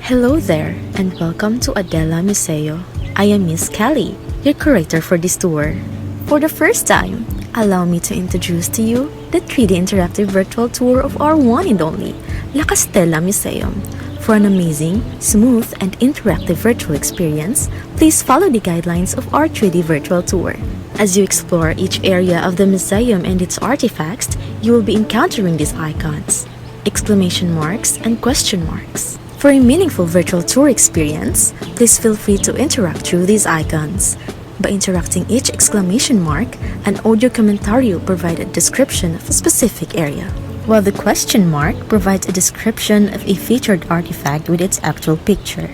Hello there, and welcome to Adela Museo. I am Miss Kelly, your curator for this tour. For the first time, allow me to introduce to you the 3D interactive virtual tour of our one and only La Castella Museum. For an amazing, smooth, and interactive virtual experience, please follow the guidelines of our 3D virtual tour. As you explore each area of the museum and its artifacts, you will be encountering these icons, exclamation marks, and question marks. For a meaningful virtual tour experience, please feel free to interact through these icons. By interacting each exclamation mark, an audio commentary will provide a description of a specific area, while the question mark provides a description of a featured artifact with its actual picture.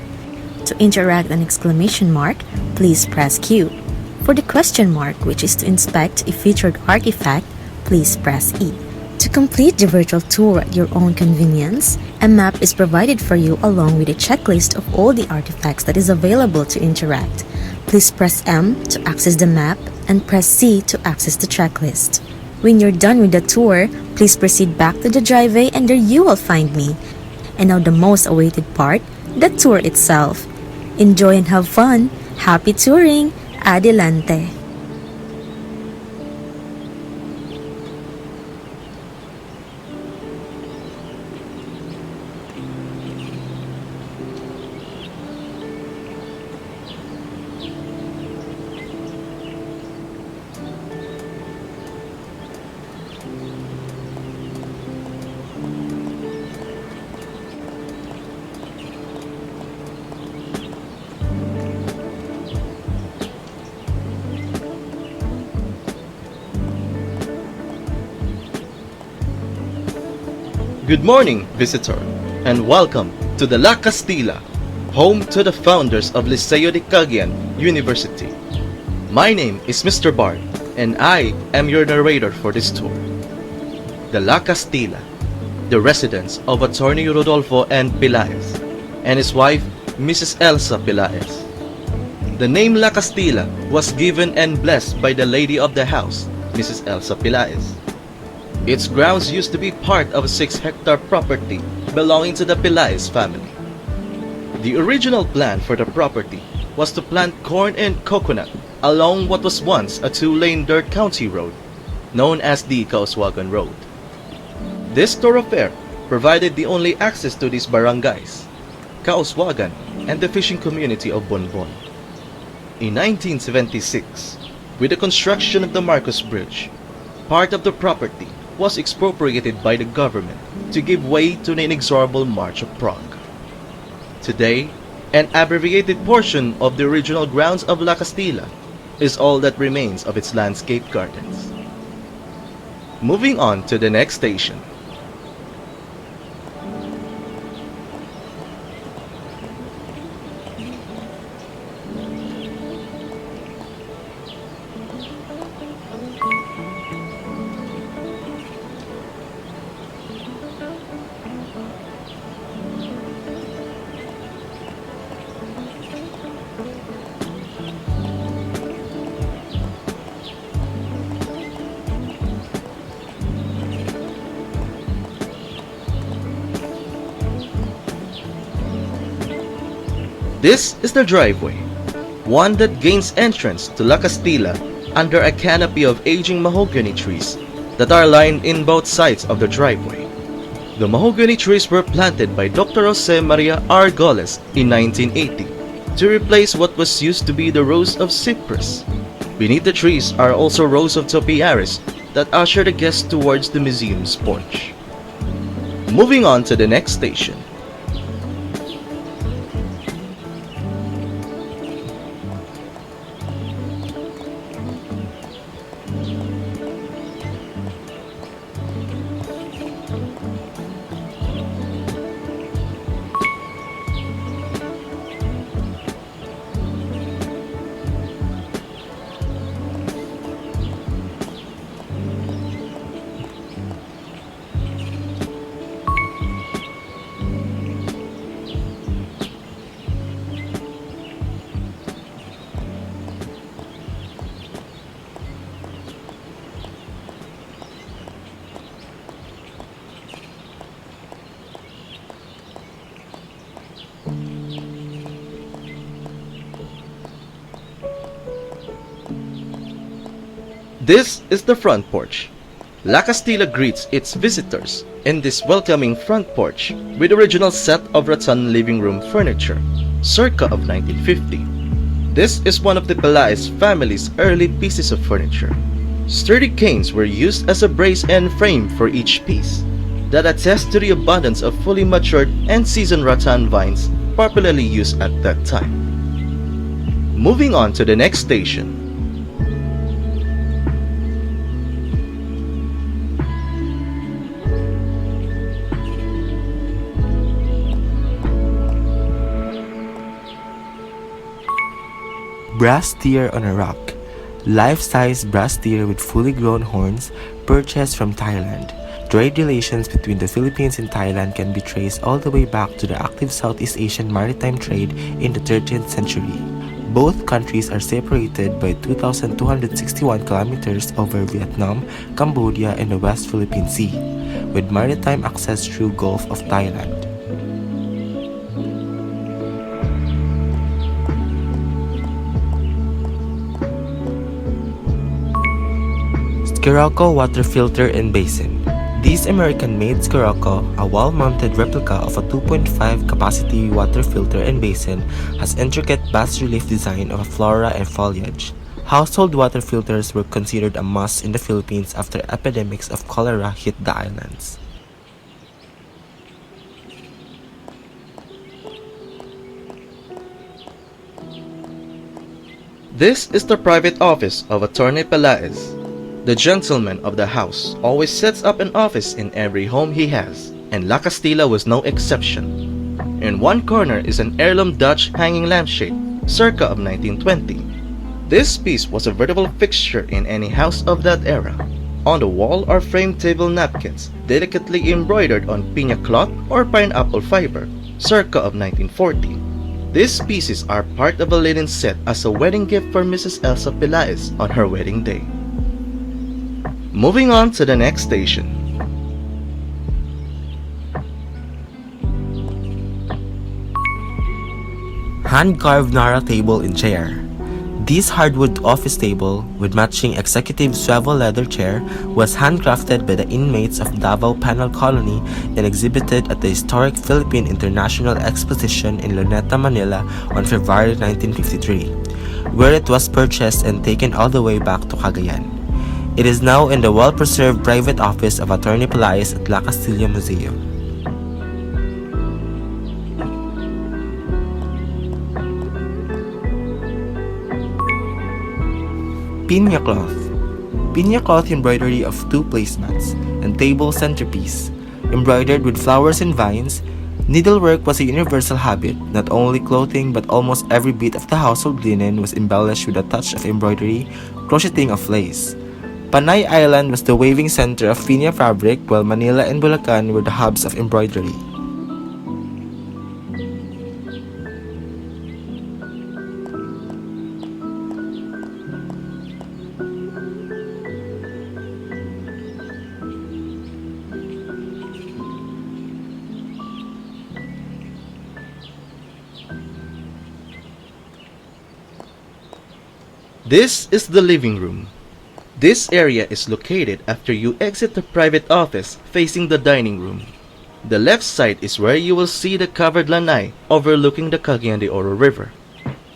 To interact an exclamation mark, please press Q. For the question mark, which is to inspect a featured artifact, please press E. To complete the virtual tour at your own convenience, a map is provided for you along with a checklist of all the artifacts that is available to interact. Please press M to access the map and press C to access the checklist. When you're done with the tour, please proceed back to the driveway and there you will find me. And now the most awaited part, the tour itself. Enjoy and have fun! Happy touring! Adelante! Good morning, visitor, and welcome to the La Castilla, home to the founders of Liceo de Cagayan University. My name is Mr. Bart, and I am your narrator for this tour. The La Castilla, the residence of Attorney Rodolfo N. Pilaes, and his wife, Mrs. Elsa Pilaes. The name La Castilla was given and blessed by the lady of the house, Mrs. Elsa Pilaes. Its grounds used to be part of a 6-hectare property belonging to the Pilaes family. The original plan for the property was to plant corn and coconut along what was once a 2-lane dirt county road, known as the Kauswagan Road. This thoroughfare provided the only access to these barangays, Kauswagan and the fishing community of Bonbon. In 1976, with the construction of the Marcos Bridge, part of the property was expropriated by the government to give way to the inexorable March of Prague. Today, an abbreviated portion of the original grounds of La Castilla is all that remains of its landscape gardens. Moving on to the next station. This is the driveway, one that gains entrance to La Castilla under a canopy of aging mahogany trees that are lined in both sides of the driveway. The mahogany trees were planted by Dr. Jose Maria Argoles in 1980 to replace what was used to be the rows of cypress. Beneath the trees are also rows of topiaries that usher the guests towards the museum's porch. Moving on to the next station. This is the front porch. La Castilla greets its visitors in this welcoming front porch with original set of rattan living room furniture, circa of 1950. This is one of the Pelaez family's early pieces of furniture. Sturdy canes were used as a brace and frame for each piece that attests to the abundance of fully matured and seasoned rattan vines popularly used at that time. Moving on to the next station. Brass deer on a rock. Life-size brass deer with fully grown horns purchased from Thailand. Trade relations between the Philippines and Thailand can be traced all the way back to the active Southeast Asian maritime trade in the 13th century. Both countries are separated by 2,261 kilometers over Vietnam, Cambodia, and the West Philippine Sea, with maritime access through Gulf of Thailand. Scirocco water filter and basin. This American-made Scirocco, a wall-mounted replica of a 2.5 capacity water filter and basin, has intricate bas-relief design of flora and foliage. Household water filters were considered a must in the Philippines after epidemics of cholera hit the islands. This is the private office of Attorney Pelaez. The gentleman of the house always sets up an office in every home he has, and La Castilla was no exception. In one corner is an heirloom Dutch hanging lampshade, circa of 1920. This piece was a veritable fixture in any house of that era. On the wall are framed table napkins, delicately embroidered on piña cloth or pineapple fiber, circa of 1940. These pieces are part of a linen set as a wedding gift for Mrs. Elsa Pelaez on her wedding day. Moving on to the next station. Hand-carved Nara table and chair. This hardwood office table with matching executive swivel leather chair was handcrafted by the inmates of Davao Penal Colony and exhibited at the historic Philippine International Exposition in Luneta, Manila on February 1953, where it was purchased and taken all the way back to Cagayan. It is now in the well-preserved private office of Attorney Pelaez at La Castilla Museo. Piña cloth. Piña cloth embroidery of 2 placemats and table centerpiece. Embroidered with flowers and vines, needlework was a universal habit. Not only clothing but almost every bit of the household linen was embellished with a touch of embroidery, crocheting of lace. Panay Island was the waving center of piña fabric, while Manila and Bulacan were the hubs of embroidery. This is the living room. This area is located after you exit the private office facing the dining room. The left side is where you will see the covered lanai overlooking the Cagayan de Oro River.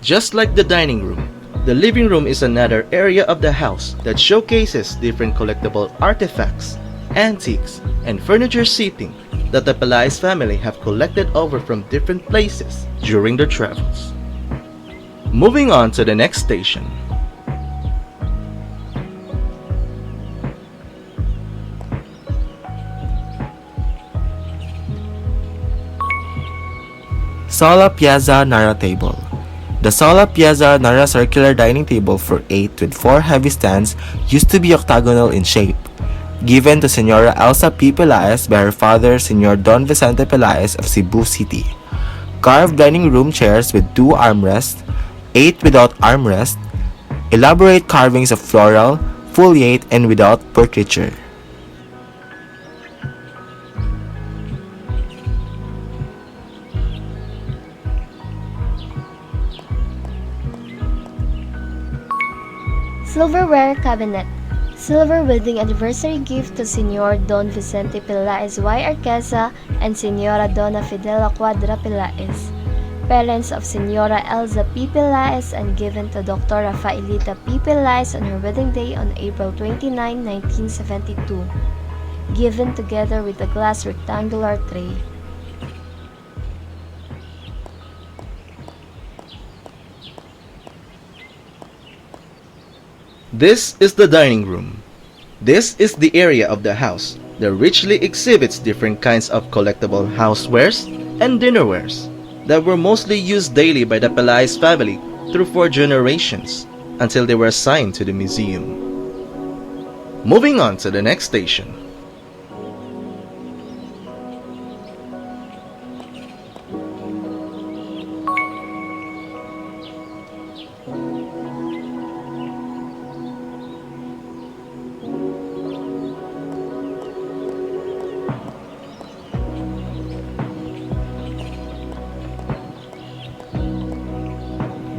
Just like the dining room, the living room is another area of the house that showcases different collectible artifacts, antiques, and furniture seating that the Pelaez family have collected over from different places during their travels. Moving on to the next station. Sala Piazza Nara Table. The Sala Piazza Nara circular dining table for 8 with 4 heavy stands used to be octagonal in shape. Given to Senora Elsa P. Pelaez by her father, Senor Don Vicente Pelaez of Cebu City. Carved dining room chairs with 2 armrests, 8 without armrest, elaborate carvings of floral, foliate, and without portraiture. Silverware cabinet. Silver wedding anniversary gift to Señor Don Vicente Peláez Y. Arqueza and Señora Dona Fidela Cuadra Peláez, parents of Señora Elza P. Peláez, and given to Dr. Rafaelita P. Peláez on her wedding day on April 29, 1972, given together with a glass rectangular tray. This is the dining room. This is the area of the house that richly exhibits different kinds of collectible housewares and dinnerwares that were mostly used daily by the Peláez family through 4 generations until they were assigned to the museum. Moving on to the next station.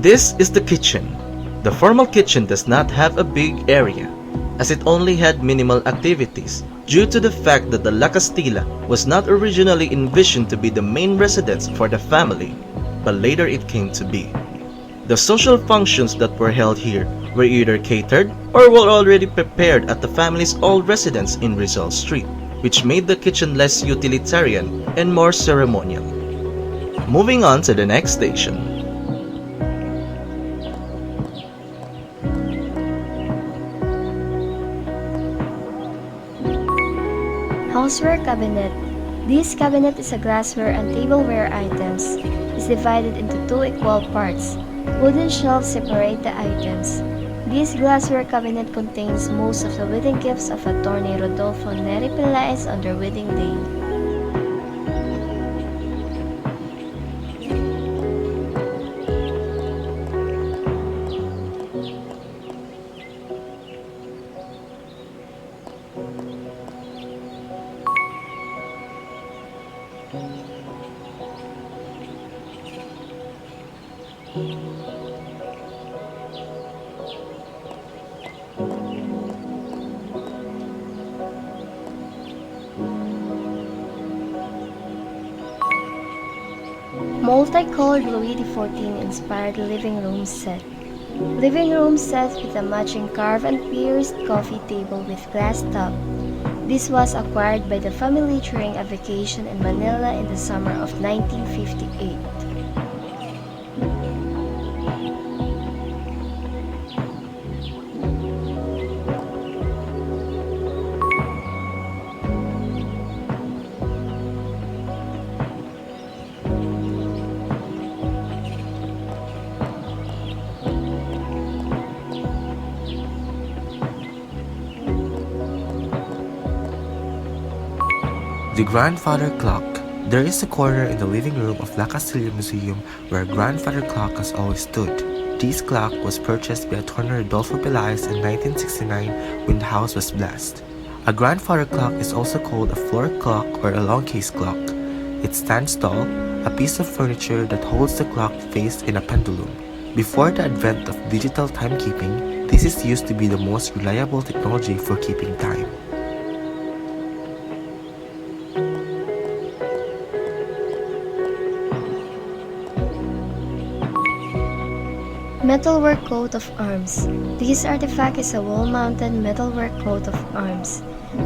This is the kitchen. The formal kitchen does not have a big area, as it only had minimal activities due to the fact that the La Castilla was not originally envisioned to be the main residence for the family, but later it came to be. The social functions that were held here were either catered or were already prepared at the family's old residence in Rizal Street, which made the kitchen less utilitarian and more ceremonial. Moving on to the next station. Houseware cabinet. This cabinet is a glassware and tableware items. It's divided into 2 equal parts. Wooden shelves separate the items. This glassware cabinet contains most of the wedding gifts of Attorney Rodolfo Neri Peláez on their wedding day. Multicolored Louis XIV inspired living room set. Living room set with a matching carved and pierced coffee table with glass top. This was acquired by the family during a vacation in Manila in the summer of 1958. The grandfather clock. There is a corner in the living room of La Castilla Museum where a grandfather clock has always stood. This clock was purchased by Attorney Rodolfo Peláez in 1969 when the house was blessed. A grandfather clock is also called a floor clock or a long case clock. It stands tall, a piece of furniture that holds the clock face in a pendulum. Before the advent of digital timekeeping, this is used to be the most reliable technology for keeping time. Metalwork coat of arms. This artifact is a wall-mounted metalwork coat of arms.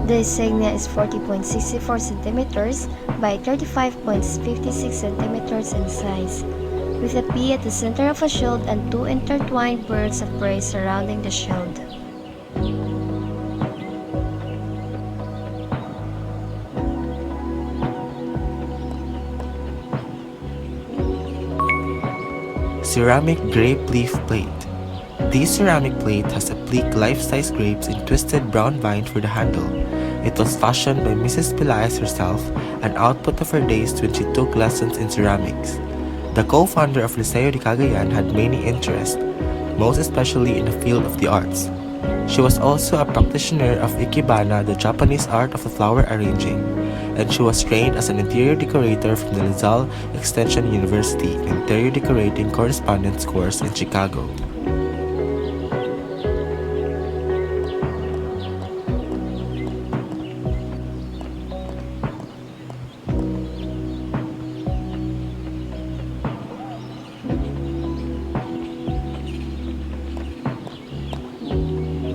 The insignia is 40.64 cm by 35.56 cm in size, with a P at the center of a shield and 2 intertwined birds of prey surrounding the shield. Ceramic grape leaf plate. This ceramic plate has a bleak life-size grapes in twisted brown vine for the handle. It was fashioned by Mrs. Peláez herself, an output of her days when she took lessons in ceramics. The co-founder of Liceo de Cagayan had many interests, most especially in the field of the arts. She was also a practitioner of Ikebana, the Japanese art of the flower arranging, and she was trained as an interior decorator from the Rizal Extension University Interior Decorating Correspondence course in Chicago.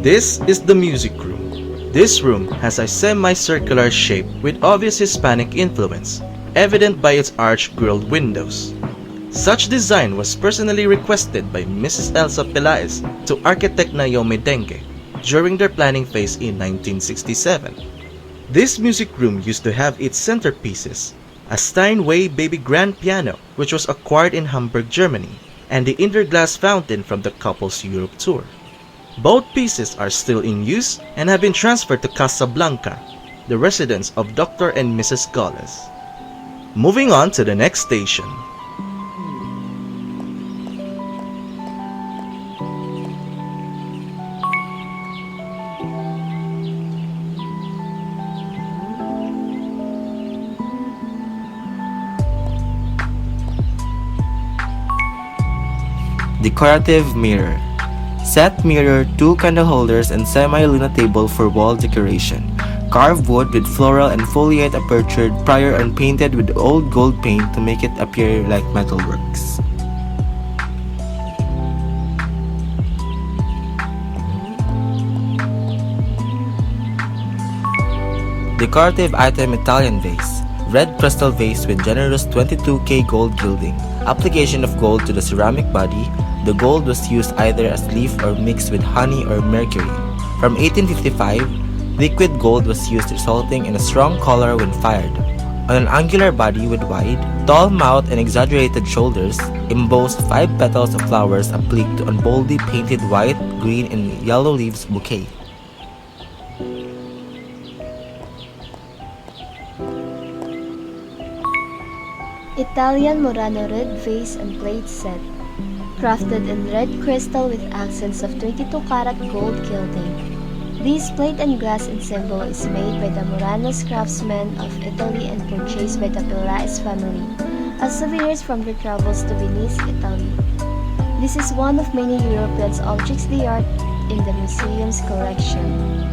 This is the music room. This room has a semicircular shape with obvious Hispanic influence, evident by its arch-grilled windows. Such design was personally requested by Mrs. Elsa Pelaez to architect Naomi Dengue during their planning phase in 1967. This music room used to have its centerpieces, a Steinway baby grand piano which was acquired in Hamburg, Germany, and the inner glass fountain from the couple's Europe tour. Both pieces are still in use and have been transferred to Casablanca, the residence of Dr. and Mrs. Gaules. Moving on to the next station. Decorative mirror. Set mirror, 2 candle holders, and semi-luna table for wall decoration. Carved wood with floral and foliate apertured prior and painted with old gold paint to make it appear like metalworks. Decorative item Italian vase. Red crystal vase with generous 22K gold gilding. Application of gold to the ceramic body. The gold was used either as leaf or mixed with honey or mercury. From 1855, liquid gold was used, resulting in a strong color when fired. On an angular body with wide, tall mouth and exaggerated shoulders, embossed 5 petals of flowers appliqued on boldly painted white, green, and yellow leaves bouquet. Italian Murano red vase and plate set, crafted in red crystal with accents of 22-karat gold gilding. This plate and glass ensemble is made by the Murano's craftsmen of Italy and purchased by the Pelaez family as souvenirs from their travels to Venice, Italy. This is one of many European objects d'art in the museum's collection.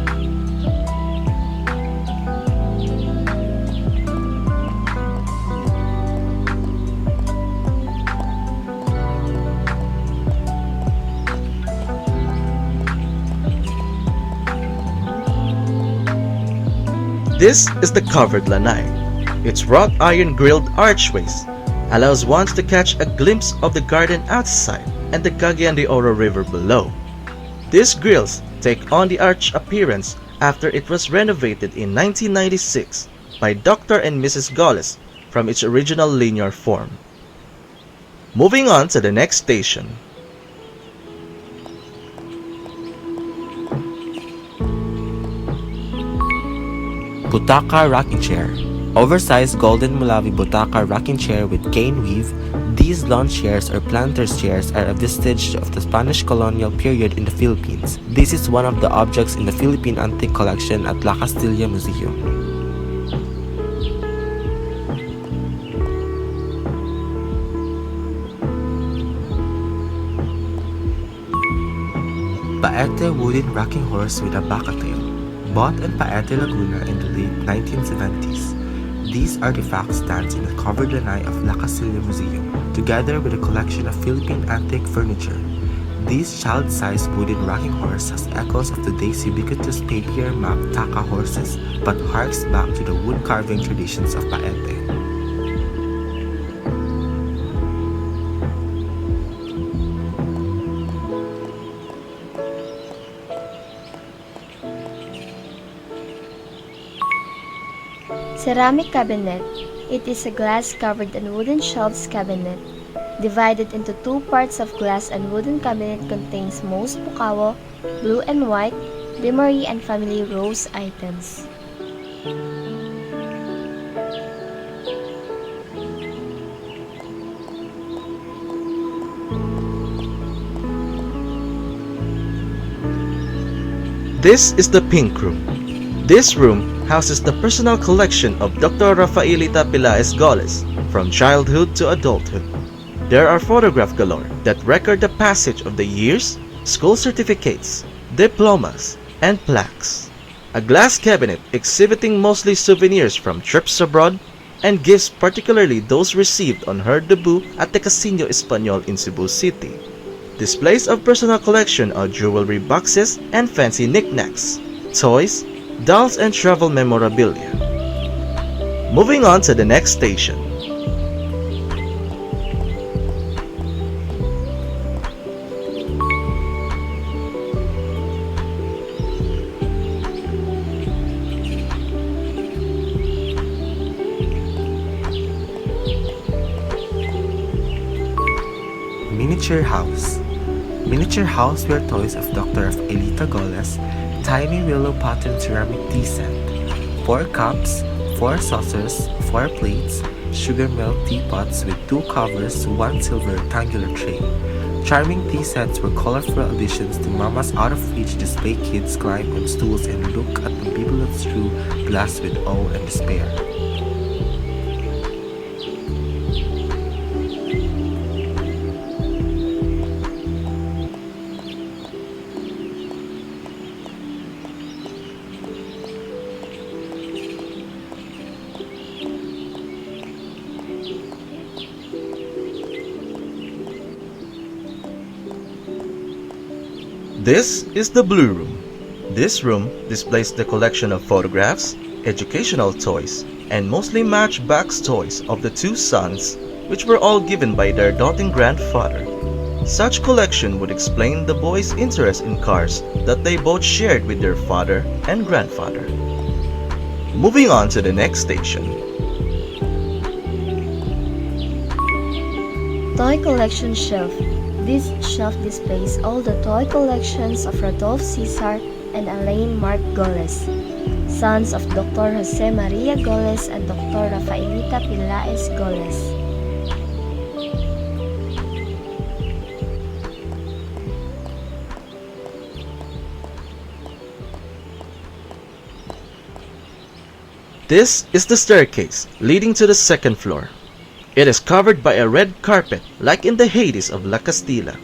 This is the covered lanai. Its wrought iron grilled archways allows one to catch a glimpse of the garden outside and the Cagayan de Oro River below. These grills take on the arch appearance after it was renovated in 1996 by Dr. and Mrs. Gaules from its original linear form. Moving on to the next station. Butaka rocking chair. Oversized golden Mulavi Butaka rocking chair with cane weave. These lawn chairs or planters chairs are a vestige of the Spanish colonial period in the Philippines. This is one of the objects in the Philippine Antique Collection at La Castilla Museum. Paete wooden rocking horse with a bacatail. Bought in Paete, Laguna in the late 1970s. These artifacts stand in the covered lanai of La Castilla Museum, together with a collection of Philippine antique furniture. This child-sized wooden rocking horse has echoes of today's ubiquitous papier-map taka horses, but harks back to the wood-carving traditions of Paete. Ceramic cabinet. It is a glass-covered and wooden shelves cabinet. Divided into 2 parts of glass and wooden cabinet contains most pukawo, blue and white, memory and family rose items. This is the pink room. This room houses the personal collection of Dr. Rafaelita Pelaez Gaules from childhood to adulthood. There are photograph galore that record the passage of the years, school certificates, diplomas, and plaques. A glass cabinet exhibiting mostly souvenirs from trips abroad and gifts, particularly those received on her debut at the Casino Español in Cebu City. Displays of personal collection of jewelry boxes and fancy knickknacks, toys, dolls and travel memorabilia. Moving on to the next station. Miniature house. Miniature houseware toys of Dr. Elita Goles, tiny willow pattern ceramic tea set, 4 cups, 4 saucers, 4 plates, sugar milk teapots with 2 covers, 1 silver rectangular tray. Charming tea sets were colorful additions to Mama's out-of-reach display. Kids climb on stools and look at the bibelot's through glass with awe and despair. This is the Blue Room. This room displays the collection of photographs, educational toys, and mostly Matchbox toys of the 2 sons, which were all given by their doting grandfather. Such collection would explain the boys' interest in cars that they both shared with their father and grandfather. Moving on to the next station. Toy Collection Shelf. This shelf displays all the toy collections of Rodolphe Cesar and Alain Marc Goles, sons of Dr. Jose Maria Goles and Dr. Rafaelita Pilaes Goles. This is the staircase leading to the 2nd floor. It is covered by a red carpet like in the Hades of La Castilla.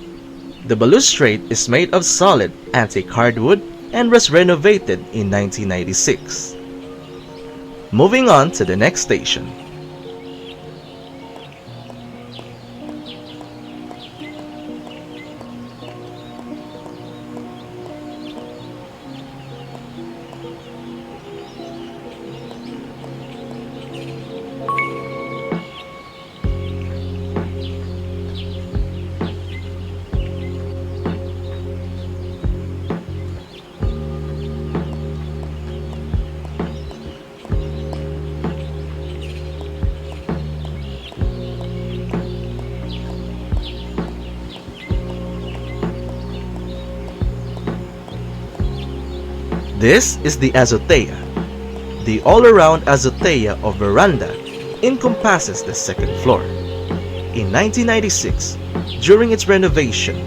The balustrade is made of solid antique hardwood and was renovated in 1996. Moving on to the next station. This is the azotea. The all-around azotea or veranda encompasses the 2nd floor. In 1996, during its renovation,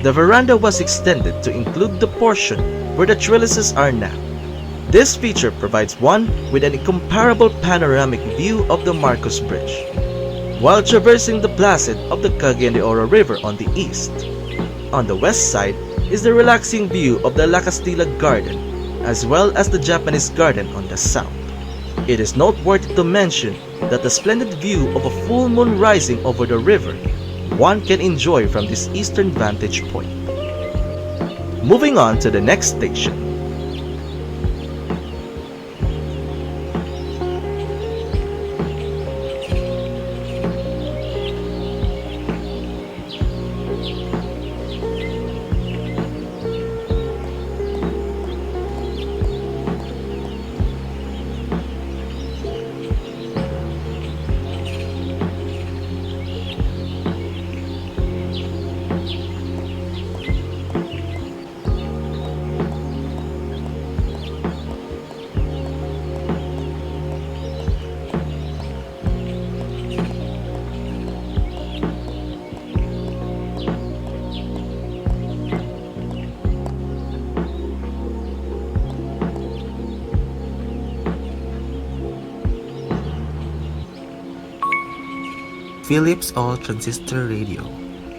the veranda was extended to include the portion where the trellises are now. This feature provides one with an incomparable panoramic view of the Marcos Bridge, while traversing the placid of the Cagayan de Oro River on the east. On the west side is the relaxing view of the La Castilla Garden, as well as the Japanese Garden on the south. It is noteworthy to mention that the splendid view of a full moon rising over the river one can enjoy from this eastern vantage point. Moving on to the next station. Philips all-transistor radio.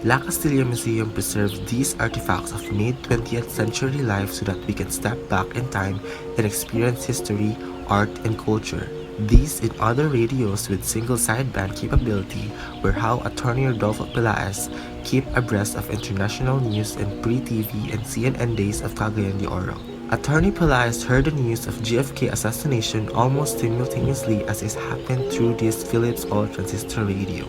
La Castilla Museum preserves these artifacts of mid-20th century life so that we can step back in time and experience history, art, and culture. These and other radios with single sideband capability were how Attorney Rodolfo Pelaez keep abreast of international news in pre-TV and CNN days of Cagayan de Oro. Attorney Pelaez heard the news of JFK assassination almost simultaneously as it happened through this Philips all transistor radio.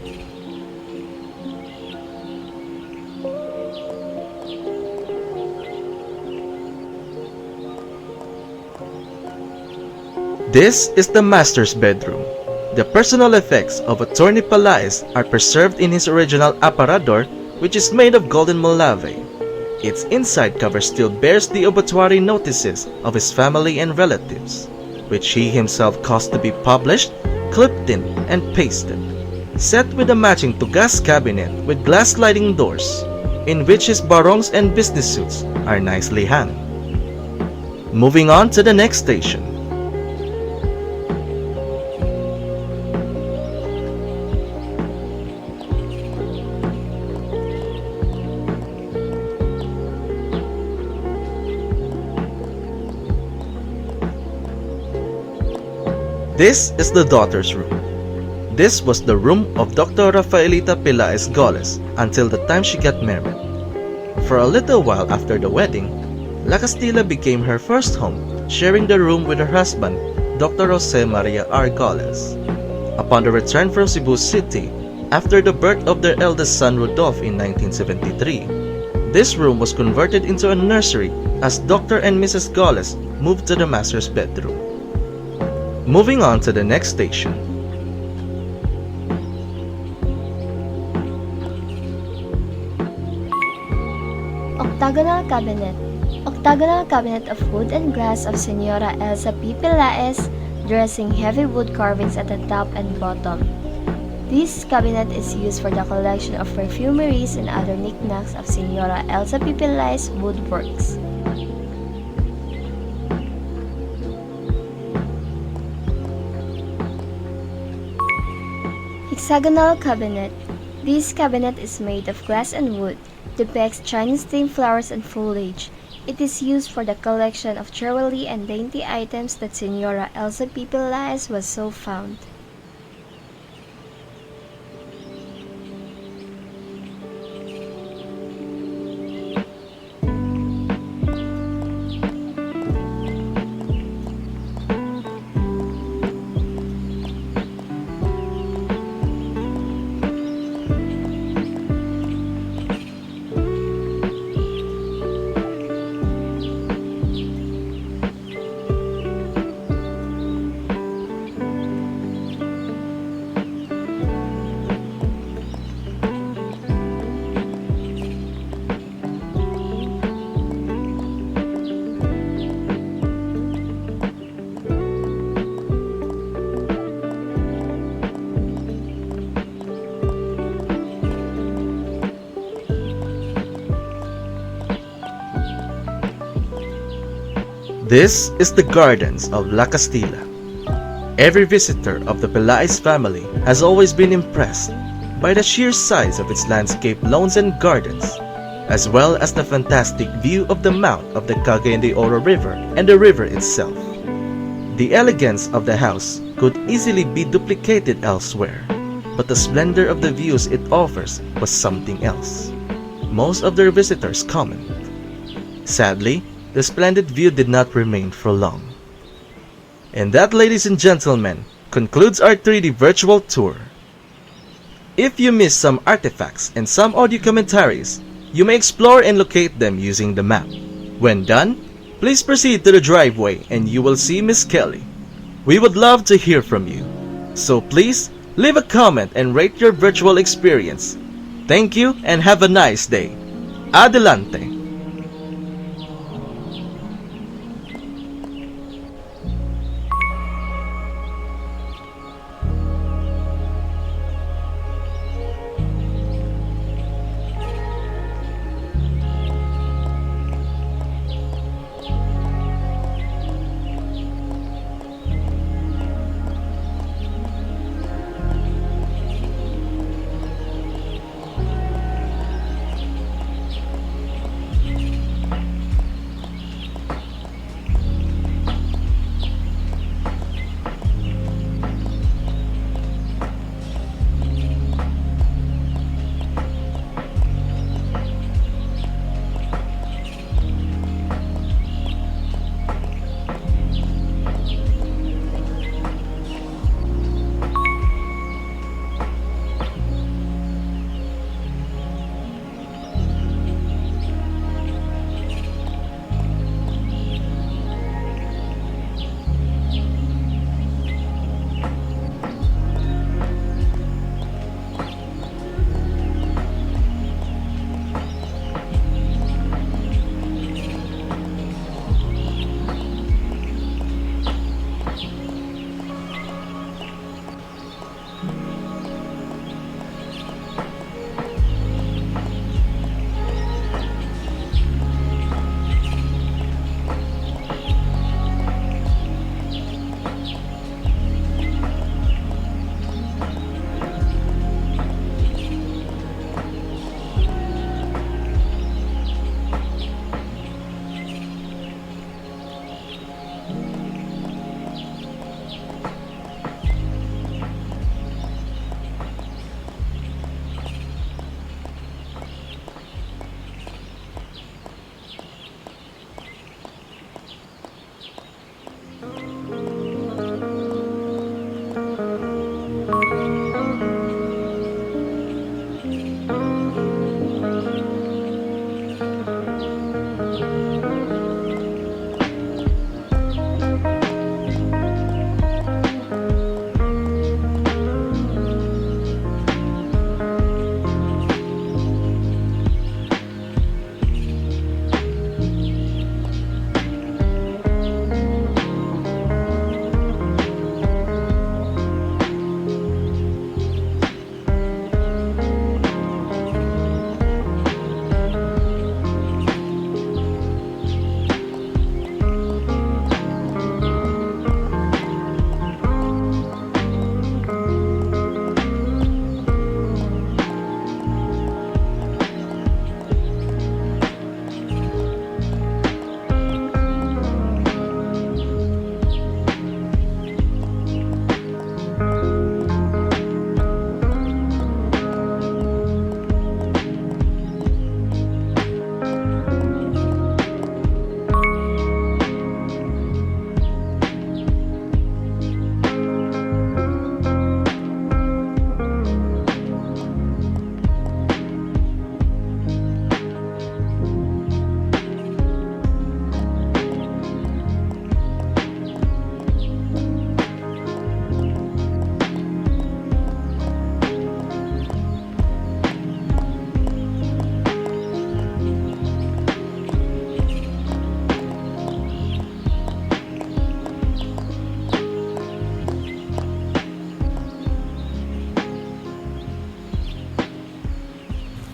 This is the master's bedroom. The personal effects of Attorney Pelaez are preserved in his original aparador, which is made of golden Malave. Its inside cover still bears the obituary notices of his family and relatives, which he himself caused to be published, clipped in, and pasted. Set with a matching Tugas cabinet with glass sliding doors, in which his barongs and business suits are nicely hung. Moving on to the next station. This is the daughter's room. This was the room of Dr. Rafaelita Pelaez Goles until the time she got married. For a little while after the wedding, La Castilla became her first home, sharing the room with her husband, Dr. Jose Maria R. Goles. Upon the return from Cebu City, after the birth of their eldest son Rodolph in 1973, this room was converted into a nursery as Dr. and Mrs. Goles moved to the master's bedroom. Moving on to the next station. Octagonal Cabinet. Octagonal cabinet of wood and glass of Senora Elsa P. Pelaez, dressing heavy wood carvings at the top and bottom. This cabinet is used for the collection of perfumeries and other knickknacks of Senora Elsa P. Pelaez woodworks. Hexagonal Cabinet. This cabinet is made of glass and wood, depicts Chinese themed flowers and foliage. It is used for the collection of jewelry and dainty items that Senora Elsa P. Pelaez was so fond. This is the gardens of La Castilla. Every visitor of the Pelaez family has always been impressed by the sheer size of its landscape lawns and gardens, as well as the fantastic view of the mouth of the Cagayan de Oro River and the river itself. The elegance of the house could easily be duplicated elsewhere, but the splendor of the views it offers was something else. Most of their visitors comment. Sadly, the splendid view did not remain for long. And that, ladies and gentlemen, concludes our 3D virtual tour. If you missed some artifacts and some audio commentaries, you may explore and locate them using the map. When done, please proceed to the driveway and you will see Miss Kelly. We would love to hear from you, so please leave a comment and rate your virtual experience. Thank you and have a nice day. Adelante!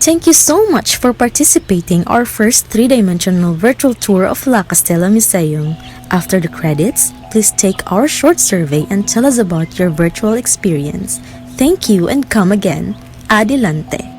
Thank you so much for participating our first three-dimensional virtual tour of La Castella Museum. After the credits, please take our short survey and tell us about your virtual experience. Thank you and come again. Adelante.